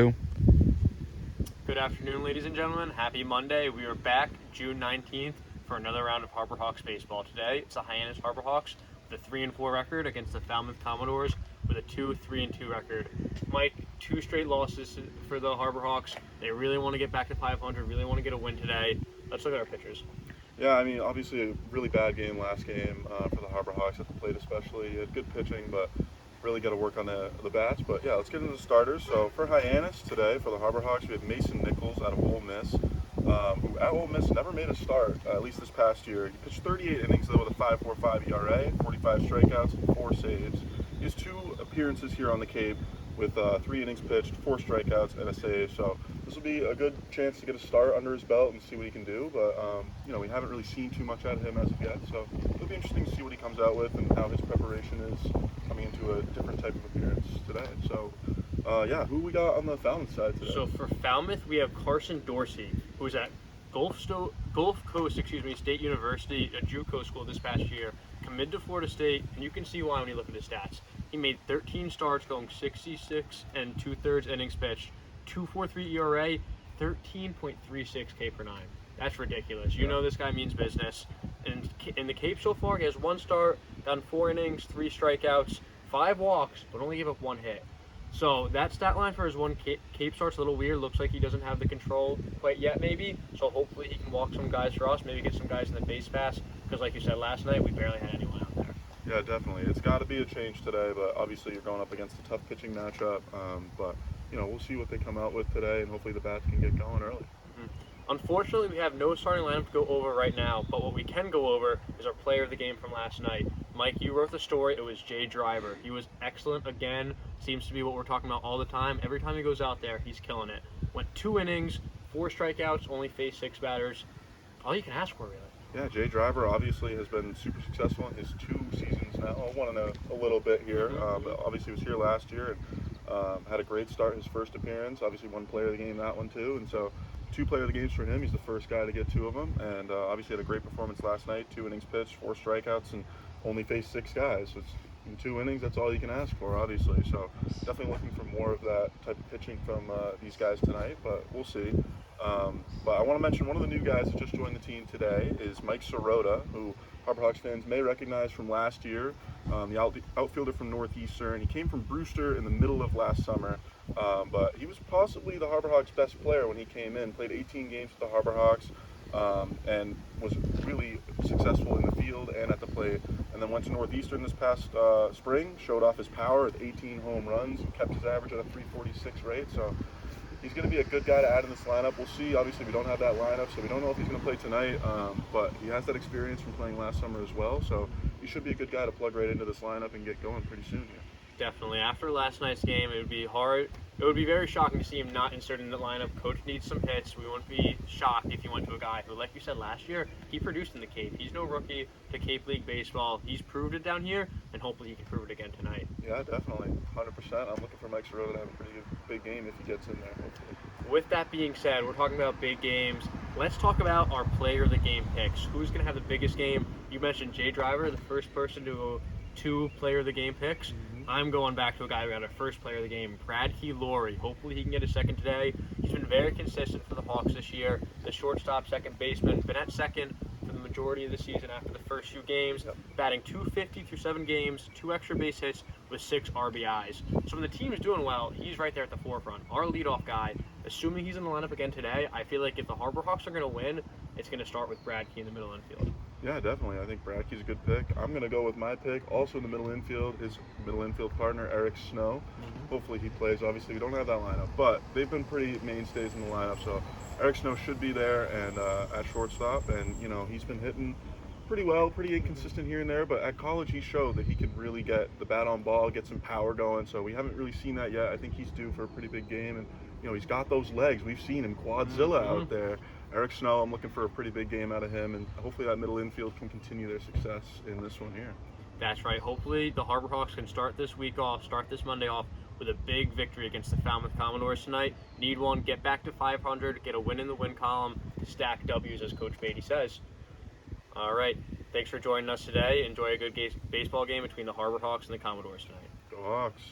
Good afternoon, ladies and gentlemen. Happy Monday. We are back June 19th for another round of Harbor Hawks baseball. Today, it's the Hyannis Harbor Hawks with a 3-4 record against the Falmouth Commodores with a 2-3-2 record. Mike, 2 straight losses for the Harbor Hawks. They really want to get back to 500, really want to get a win today. Let's look at our pitchers. Yeah, I mean, obviously a really bad game last game for the Harbor Hawks at the plate especially. Had good pitching, but really got to work on the bats. But yeah, let's get into the starters. So for Hyannis today, for the Harbor Hawks, we have Mason Nichols out of Ole Miss, who at Ole Miss never made a start, at least this past year. He pitched 38 innings though with a 5.45 ERA, 45 strikeouts, and 4 saves. He has 2 appearances here on the Cape with 3 innings pitched, 4 strikeouts, and a save. So this will be a good chance to get a start under his belt and see what he can do. But we haven't really seen too much out of him as of yet. So it'll be interesting to see what he comes out with and how his preparation is coming into a different type of appearance today. So who we got on the Falmouth side today? So for Falmouth, we have Carson Dorsey, who was at Gulf Coast State University, a JUCO school this past year, committed to Florida State, and you can see why when you look at his stats. He made 13 starts, going 66 and 2/3 innings pitched, 2.43 ERA, 13.36 K per 9. That's ridiculous. You know this guy means business. And in the Cape so far, he has 1 start, done 4 innings, 3 strikeouts, 5 walks, but only gave up 1 hit. So that stat line for his 1 Cape start's a little weird. Looks like he doesn't have the control quite yet, maybe. So hopefully he can walk some guys for us, maybe get some guys in the base pass. Because like you said last night, we barely had anyone out there. Yeah, definitely. It's got to be a change today, but obviously you're going up against a tough pitching matchup. But we'll see what they come out with today, and hopefully the bats can get going early. Unfortunately, we have no starting lineup to go over right now, but what we can go over is our player of the game from last night. Mike, you wrote the story. It was Jay Driver. He was excellent again. Seems to be what we're talking about all the time. Every time he goes out there, he's killing it. Went 2 innings, 4 strikeouts, only faced 6 batters. All you can ask for, really. Yeah, Jay Driver obviously has been super successful in his 2 seasons now. One in a little bit here, but obviously was here last year and had a great start his first appearance. Obviously won player of the game that one too, and so 2 player of the games for him. He's the first guy to get 2 of them, and obviously had a great performance last night. 2 innings pitched, 4 strikeouts, and only faced 6 guys. So it's, in 2 innings, that's all you can ask for, obviously. So definitely looking for more of that type of pitching from these guys tonight, but we'll see. But I want to mention one of the new guys that just joined the team today is Mike Sirota, who Harbor Hawks fans may recognize from last year, the outfielder from Northeastern. He came from Brewster in the middle of last summer, but he was possibly the Harbor Hawks' best player when he came in. Played 18 games with the Harbor Hawks and was really successful in the field and at the plate. And then went to Northeastern this past spring, showed off his power with 18 home runs and kept his average at a 3.46 rate. So he's going to be a good guy to add in this lineup. We'll see. Obviously, we don't have that lineup, so we don't know if he's going to play tonight. But he has that experience from playing last summer as well, so he should be a good guy to plug right into this lineup and get going pretty soon here. Definitely. After last night's game, it would be hard. It would be very shocking to see him not inserted in the lineup. Coach needs some hits. We wouldn't be shocked if he went to a guy who, like you said last year, he produced in the Cape. He's no rookie to Cape League baseball. He's proved it down here, and hopefully he can prove it again tonight. Yeah, definitely. 100%. I'm looking for Mike Sirota to have a pretty good, big game if he gets in there, hopefully. With that being said, we're talking about big games. Let's talk about our player of the game picks. Who's going to have the biggest game? You mentioned Jay Driver, the first person to go 2 player of the game picks. I'm going back to a guy who got our first player of the game, Bradkey Laurie. Hopefully he can get a second today. He's been very consistent for the Hawks this year. The shortstop, second baseman, been at second for the majority of the season after the first few games, batting .250 through 7 games, 2 extra base hits with 6 RBIs. So when the team is doing well, he's right there at the forefront. Our leadoff guy, assuming he's in the lineup again today, I feel like if the Harbor Hawks are going to win, it's going to start with Bradkey in the middle infield. Yeah, definitely. I think Bradkey's a good pick. I'm going to go with my pick. Also in the middle infield, his middle infield partner, Eric Snow. Hopefully he plays. Obviously, we don't have that lineup, but they've been pretty mainstays in the lineup. So Eric Snow should be there and at shortstop. And, he's been hitting pretty well, pretty inconsistent here and there. But at college, he showed that he can really get the bat on ball, get some power going. So we haven't really seen that yet. I think he's due for a pretty big game. And, he's got those legs. We've seen him, Quadzilla out there. Eric Snow, I'm looking for a pretty big game out of him, and hopefully that middle infield can continue their success in this one here. That's right. Hopefully the Harbor Hawks can start this Monday off with a big victory against the Falmouth Commodores tonight. Need one, get back to 500, get a win in the win column, stack W's as Coach Beatty says. All right. Thanks for joining us today. Enjoy a good baseball game between the Harbor Hawks and the Commodores tonight. Go Hawks.